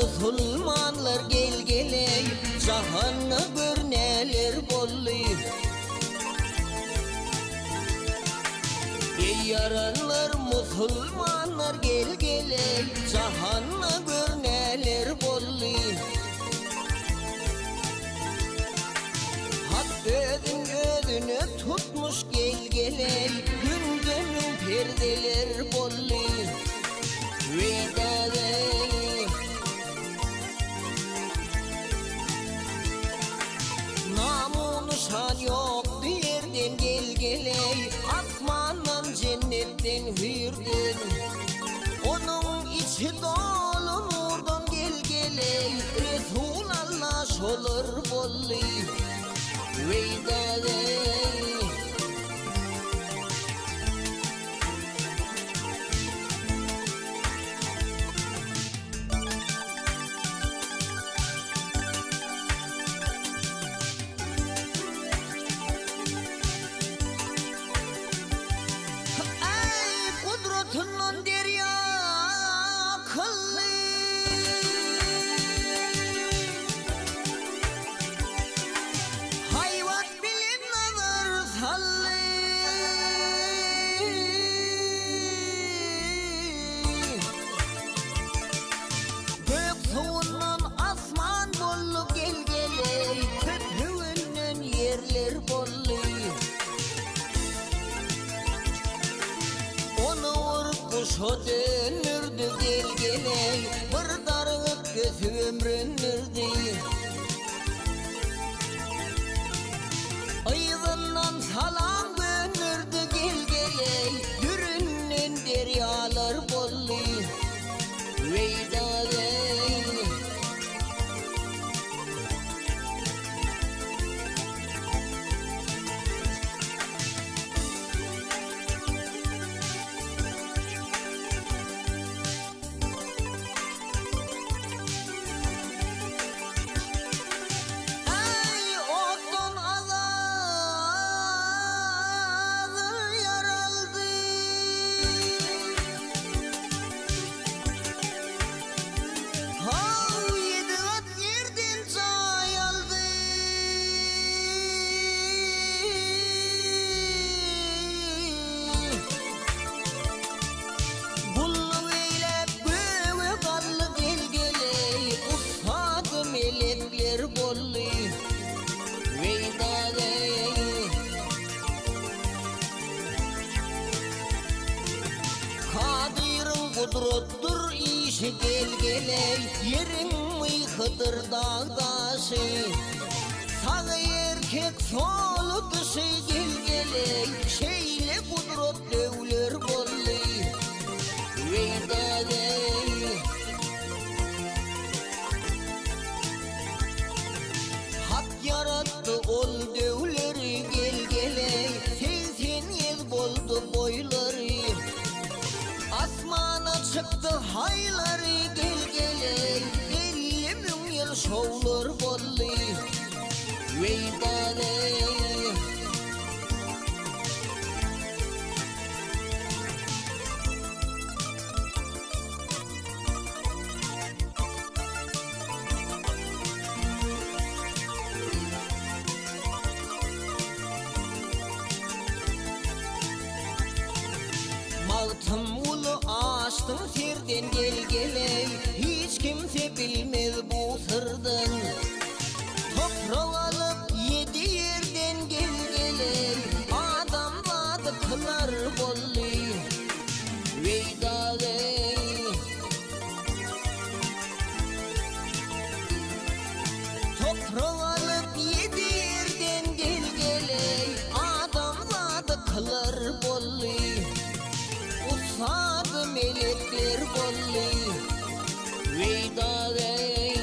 musulmanlar gel geley, cahanna gör neler bolly. Ey yaranlar musulmanlar gel geley, cahanna gör neler bolly. Hak ödüne tutmuş gel geley, gündönün perdeler bolly. Veydadey namunu şan yok bir yerden gel geley, asmandan cennetten hürdün. Onun içi dolu nurdan gel geley, Resulallah şolur bolli. Veydadey Kudretunun derya kıllı, hayvat bilip nazar sallı. Gök suğundan asman bollu gel geley, kötüğünden yerler bollu. Kuşa dönürdü gel geley, bir dargıp gözü ömrünürdü. Ayğından salam gönürdü gel geley, yürünnen deryalar bolly. Veydadey melekler bolly. Veydadey Kadir'in kudrettir işi gel geley, yerin mıyhıdır dağdaşı. Sağı erkek solu dışı gel geley, şeyle kudret dövler bolly. Veydadey yarattı ol dövleri gel geley, 80 boldu boyları. Asmana çıktı hayları gel geley, 50 bin yıl şovlar bolly. Veydadey altın ulu açtın serden gel geley, hiç kimse bilmez bu sırdan. Toprak alıp 7 yerden gel geley, adam vadı kılar bolly. Veydadey toprak alıp 7 yerden gel geley, adam vadı kılar bolly. Usadı melekler bolly. Veydadey